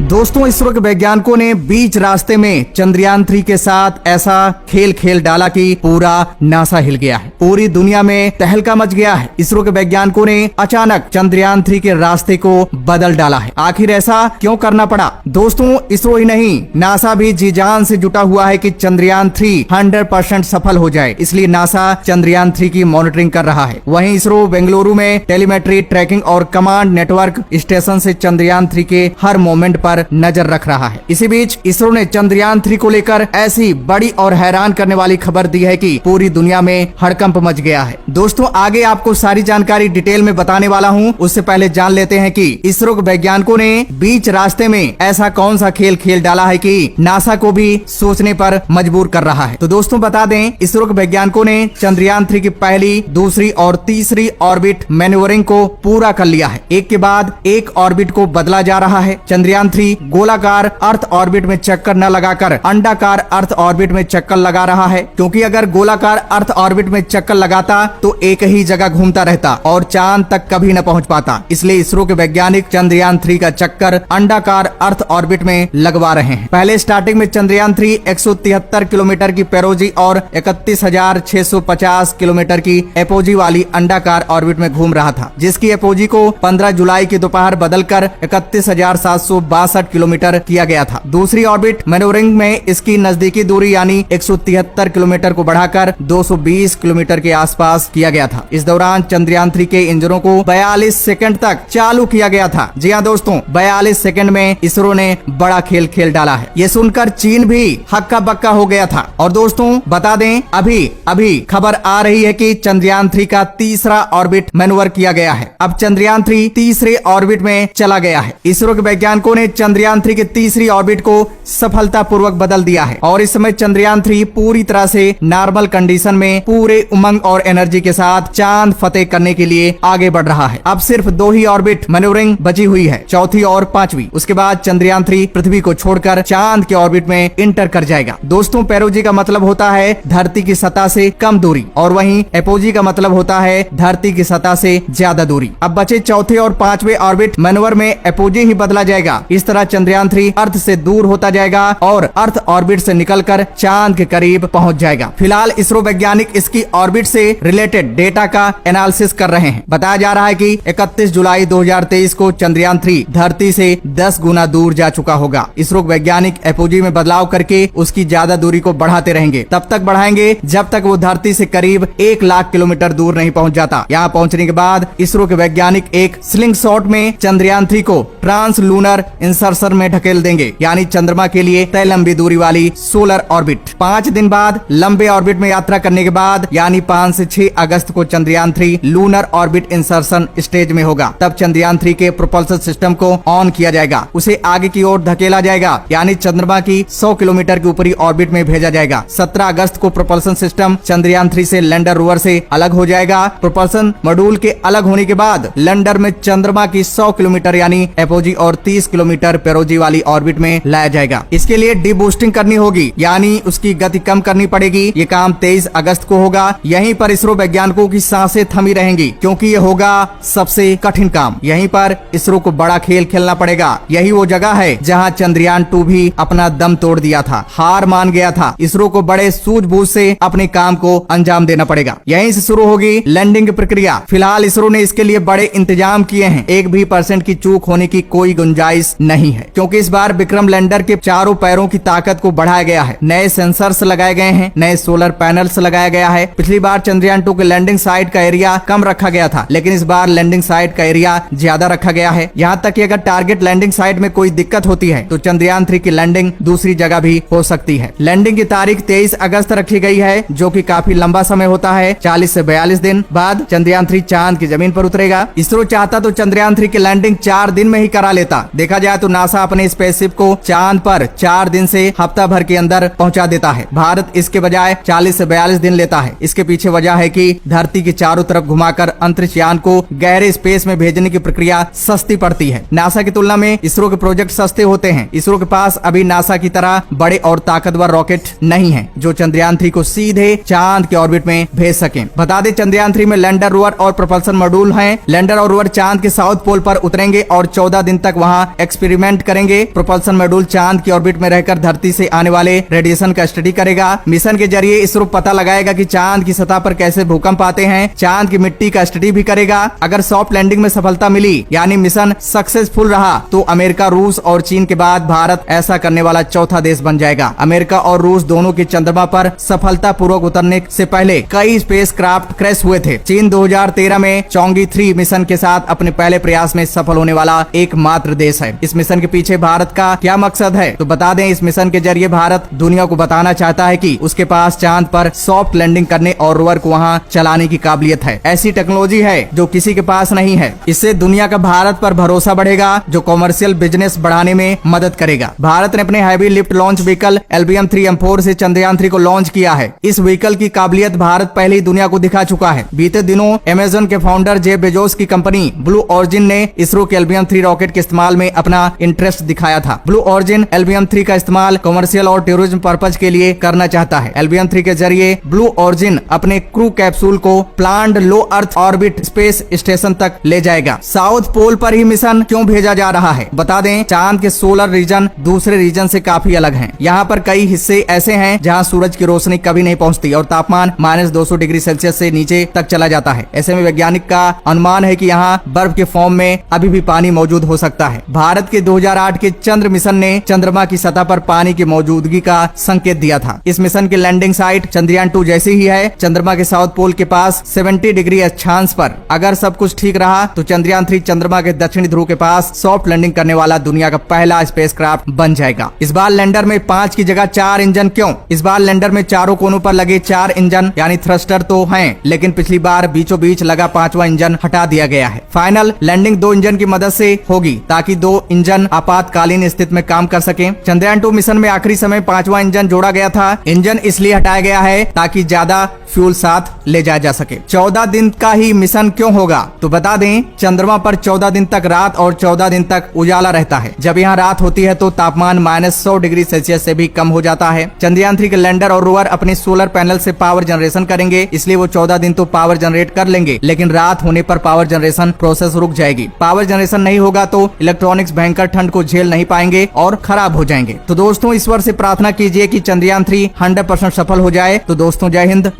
दोस्तों, इसरो के वैज्ञानिकों ने बीच रास्ते में चंद्रयान 3 के साथ ऐसा खेल डाला कि पूरा नासा हिल गया है। पूरी दुनिया में तहलका मच गया है। इसरो के वैज्ञानिकों ने अचानक चंद्रयान 3 के रास्ते को बदल डाला है। आखिर ऐसा क्यों करना पड़ा? दोस्तों, इसरो ही नहीं, नासा भी जी जान से जुटा हुआ है कि चंद्रयान 3 100% सफल हो जाए। इसलिए नासा चंद्रयान 3 की मॉनिटरिंग कर रहा है। वहीं इसरो बेंगलुरु में टेलीमेट्री, ट्रैकिंग और कमांड नेटवर्क स्टेशन से चंद्रयान 3 के हर मोमेंट पर नजर रख रहा है। इसी बीच इसरो ने चंद्रयान 3 को लेकर ऐसी बड़ी और हैरान करने वाली खबर दी है कि पूरी दुनिया में हड़कंप मच गया है। दोस्तों, आगे आपको सारी जानकारी डिटेल में बताने वाला हूं। उससे पहले जान लेते हैं कि इसरो के वैज्ञानिकों ने बीच रास्ते में ऐसा कौन सा खेल डाला है कि नासा को भी सोचने पर मजबूर कर रहा है। तो दोस्तों, बता दें, इसरो के वैज्ञानिकों ने चंद्रयान 3 की पहली, दूसरी और तीसरी ऑर्बिट मैन्यूवरिंग को पूरा कर लिया है। एक के बाद एक ऑर्बिट को बदला जा रहा है। चंद्रयान 3 गोलाकार अर्थ ऑर्बिट में चक्कर न लगाकर अंडाकार अर्थ ऑर्बिट में चक्कर लगा रहा है, क्योंकि अगर गोलाकार अर्थ ऑर्बिट में चक्कर लगाता तो एक ही जगह घूमता रहता और चांद तक कभी न पहुंच पाता। इसलिए इसरो के वैज्ञानिक चंद्रयान 3 का चक्कर अंडाकार अर्थ ऑर्बिट में लगवा रहे हैं। पहले स्टार्टिंग में चंद्रयान 3 173 किलोमीटर की पेरोजी और 31,650 किलोमीटर की एपोजी वाली अंडाकार ऑर्बिट में घूम रहा था, जिसकी एपोजी को 15 जुलाई की दोपहर बदलकर 31,762 किलोमीटर किया गया था। दूसरी ऑर्बिट मैन्यूवरिंग में इसकी नजदीकी दूरी यानी 173 किलोमीटर को बढ़ाकर 220 किलोमीटर के आसपास किया गया था। इस दौरान चंद्रयान 3 के इंजनों को 42 सेकंड तक चालू किया गया था। जी हां दोस्तों, 42 सेकंड में इसरो ने बड़ा खेल डाला है। ये सुनकर चीन भी हक्का बक्का हो गया था। और दोस्तों, बता दें, अभी खबर आ रही है कि चंद्रयान 3 का तीसरा ऑर्बिट मैन्यूवर किया गया है। अब चंद्रयान 3 तीसरे ऑर्बिट में चला गया है। इसरो के वैज्ञानिकों ने चंद्रयान 3 के तीसरी ऑर्बिट को सफलतापूर्वक बदल दिया है और इस समय चंद्रयान 3 पूरी तरह से नॉर्मल कंडीशन में पूरे उमंग और एनर्जी के साथ चांद फतेह करने के लिए आगे बढ़ रहा है। अब सिर्फ 2 ही ऑर्बिट मैन्यूवरिंग बची हुई है, चौथी और पांचवी। उसके बाद चंद्रयान 3 पृथ्वी को छोड़कर चांद के ऑर्बिट में इंटर कर जाएगा। दोस्तों, पेरोजी का मतलब होता है धरती की सतह से कम दूरी और वहीं एपोजी का मतलब होता है धरती की सतह से ज्यादा दूरी। अब बचे चौथे और पांचवे ऑर्बिट मैन्यूवर में एपोजी ही बदला जाएगा। इस तरह चंद्रयान 3 अर्थ से दूर होता जाएगा और अर्थ ऑर्बिट से निकलकर चांद के करीब पहुंच जाएगा। फिलहाल इसरो वैज्ञानिक इसकी ऑर्बिट से रिलेटेड डेटा का एनालिसिस कर रहे हैं। बताया जा रहा है कि 31 जुलाई 2023 को चंद्रयान 3 धरती से 10 गुना दूर जा चुका होगा। इसरो वैज्ञानिक एपोजी में बदलाव करके उसकी ज्यादा दूरी को बढ़ाते रहेंगे। तब तक बढ़ाएंगे जब तक वो धरती से करीब 1 लाख किलोमीटर दूर नहीं पहुंच जाता। यहाँ पहुंचने के बाद इसरो के वैज्ञानिक एक स्लिंग शॉट में चंद्रयान 3 को ट्रांस लूनर इंसर्शन में ढकेल देंगे, यानी चंद्रमा के लिए तय लंबी दूरी वाली सोलर ऑर्बिट। 5 दिन बाद लंबे ऑर्बिट में यात्रा करने के बाद यानी 5 से 6 अगस्त को Chandrayaan 3 lunar orbit insertion stage में होगा। तब चंद्रयान 3 के प्रोपल्शन सिस्टम को ऑन किया जाएगा, उसे आगे की ओर धकेला जाएगा, यानी चंद्रमा की 100 किलोमीटर की ऊपरी ऑर्बिट में भेजा जाएगा। 17 अगस्त को प्रोपल्शन सिस्टम चंद्रयान 3 से लैंडर रोवर से अलग हो जाएगा। प्रोपल्शन मॉड्यूल के अलग होने के बाद लैंडर में चंद्रमा की 100 किलोमीटर यानी एपोजी और 30 किलोमीटर पेरोजी वाली ऑर्बिट में लाया जाएगा। इसके लिए डीबूस्टिंग करनी होगी, यानी उसकी गति कम करनी पड़ेगी। ये काम 23 अगस्त को होगा। यहीं पर इसरो वैज्ञानिकों की सांसें थमी रहेंगी, क्योंकि ये होगा सबसे कठिन काम। यहीं पर इसरो को बड़ा खेल खेलना पड़ेगा। यही वो जगह है जहां चंद्रयान 2 भी अपना दम तोड़ दिया था, हार मान गया था। इसरो को बड़े सूझबूझ से अपने काम को अंजाम देना पड़ेगा। यहीं से शुरू होगी लैंडिंग की प्रक्रिया। फिलहाल इसरो ने इसके लिए बड़े इंतजाम किए हैं। 1% की चूक होने की कोई गुंजाइश नहीं है, क्योंकि इस बार विक्रम लैंडर के चारों पैरों की ताकत को बढ़ाया गया है। नए सेंसर्स लगाए गए हैं, नए सोलर पैनल्स लगाया गया है। पिछली बार चंद्रयान 2 के लैंडिंग साइट का एरिया कम रखा गया था, लेकिन इस बार लैंडिंग साइट का एरिया ज्यादा रखा गया है। यहाँ तक कि अगर टारगेट लैंडिंग साइट में कोई दिक्कत होती है तो चंद्रयान 3 की लैंडिंग दूसरी जगह भी हो सकती है। लैंडिंग की तारीख 23 अगस्त रखी गई है, जो कि काफी लंबा समय होता है। 40 से 42 दिन बाद चंद्रयान 3 चांद की जमीन पर उतरेगा। इसरो चाहता तो चंद्रयान 3 की लैंडिंग 4 दिन में ही करा लेता। देखा जाए तो नासा अपने स्पेसशिप को चांद पर 4 दिन से हफ्ता भर के अंदर पहुंचा देता है। भारत इसके बजाय 40 से 42 दिन लेता है। इसके पीछे वजह है कि धरती की चारों तरफ घुमाकर अंतरिक्ष यान को गहरे स्पेस में भेजने की प्रक्रिया सस्ती पड़ती है। नासा की तुलना में इसरो के प्रोजेक्ट सस्ते होते हैं। इसरो के पास अभी नासा की तरह बड़े और ताकतवर रॉकेट नहीं है जो चंद्रयान 3 को सीधे चांद के ऑर्बिट में भेज सके। बता दें, चंद्रयान 3 में लैंडर, रोवर और प्रोपल्सन मॉड्यूल हैं। लैंडर और रोवर चांद के साउथ पोल पर उतरेंगे और 14 दिन तक वहां एक्सपेरिमेंट एक्सपेरिमेंट करेंगे। प्रोपल्सन मॉड्यूल चांद की ऑर्बिट में रहकर धरती से आने वाले रेडिएशन का स्टडी करेगा। मिशन के जरिए इसरो पता लगाएगा कि चांद की सतह पर कैसे भूकंप आते हैं। चांद की मिट्टी का स्टडी भी करेगा। अगर सॉफ्ट लैंडिंग में सफलता मिली यानी मिशन सक्सेसफुल रहा तो अमेरिका, रूस और चीन के बाद भारत ऐसा करने वाला चौथा देश बन जाएगा। अमेरिका और रूस दोनों के चंद्रमा पर सफलतापूर्वक उतरने से पहले कई स्पेसक्राफ्ट क्रैश हुए थे। चीन 2013 में चोंगी 3 मिशन के साथ अपने पहले प्रयास में सफल होने वाला एकमात्र देश है। इस मिशन के पीछे भारत का क्या मकसद है तो बता दें, इस मिशन के जरिए भारत दुनिया को बताना चाहता है कि उसके पास चांद पर सॉफ्ट लैंडिंग करने और रोवर को वहां चलाने की काबिलियत है। ऐसी टेक्नोलॉजी है जो किसी के पास नहीं है। इससे दुनिया का भारत पर भरोसा बढ़ेगा जो कॉमर्शियल बिजनेस बढ़ाने में मदद करेगा। भारत ने अपने heavy lift launch vehicle LBM-3M4 से चंद्रयान 3 को लॉन्च किया है। इस व्हीकल की काबिलियत भारत पहले ही दुनिया को दिखा चुका है। बीते दिनों अमेज़न के फाउंडर जेफ बेजोस की कंपनी ब्लू ऑरिजिन ने इसरो के LBM-3 रॉकेट के इस्तेमाल में अपना इंटरेस्ट दिखाया था। ब्लू ऑरिजिन LBM-3 का इस्तेमाल कमर्शियल और टूरिज्म पर्पज के लिए करना चाहता है। LBM-3 के जरिए ब्लू ऑरिजिन अपने क्रू कैप्सूल को प्लान्ड लो अर्थ ऑर्बिट स्पेस स्टेशन तक ले जाएगा। साउथ पोल पर ही मिशन क्यों भेजा जा रहा है बता दें, चांद के सोलर रीजन दूसरे रीजन से काफी अलग हैं। यहाँ पर कई हिस्से ऐसे हैं जहाँ सूरज की रोशनी कभी नहीं पहुँचती और तापमान -200 डिग्री सेल्सियस से नीचे तक चला जाता है। ऐसे में वैज्ञानिक का अनुमान है कि यहाँ बर्फ के फॉर्म में अभी भी पानी मौजूद हो सकता है। भारत के 2008 के चंद्र मिशन ने चंद्रमा की सतह पर पानी की मौजूदगी का संकेत दिया था। इस मिशन की लैंडिंग साइट चंद्रयान 2 जैसी ही है। चंद्रमा के साउथ पोल के पास 70 डिग्री अक्षांश पर अगर सब कुछ ठीक रहा तो चंद्रयान 3 चंद्रमा के दक्षिणी ध्रुव के पास सॉफ्ट लैंडिंग करने वाला दुनिया का पहला स्पेसक्राफ्ट बन जाएगा। इस बार लैंडर में 5 की जगह 4 इंजन क्यों? इस बार लैंडर में चारों कोनों पर लगे 4 इंजन यानी थ्रस्टर तो हैं, लेकिन पिछली बार बीचों बीच लगा 5वां इंजन हटा दिया गया है। फाइनल लैंडिंग 2 इंजन की मदद से होगी ताकि 2 इंजन आपातकालीन स्थिति में काम कर सके। चंद्रयान 2 मिशन में आखिरी समय 5वां इंजन जोड़ा गया था। इंजन इसलिए हटाया गया है ताकि ज्यादा फ्यूल साथ ले जाया जा सके। 14 दिन का ही मिशन क्यों होगा तो बता दें, चंद्रमा पर 14 दिन तक रात और 14 दिन तक उजाला रहता है। जब यहाँ रात होती है तो तापमान -100 डिग्री सेल्सियस से भी कम हो जाता है। चंद्रयान 3 के लैंडर और रोवर अपने सोलर पैनल से पावर जनरेशन करेंगे, इसलिए वो 14 दिन तो पावर जनरेट कर लेंगे, लेकिन रात होने पर पावर जनरेशन प्रोसेस रुक जाएगी। पावर जनरेशन नहीं होगा तो इलेक्ट्रॉनिक्स भयंकर ठंड को झेल नहीं पाएंगे और खराब हो जाएंगे। तो दोस्तों, ईश्वर से प्रार्थना कीजिए कि चंद्रयान 3 100% सफल हो जाए। तो दोस्तों, जय हिंद।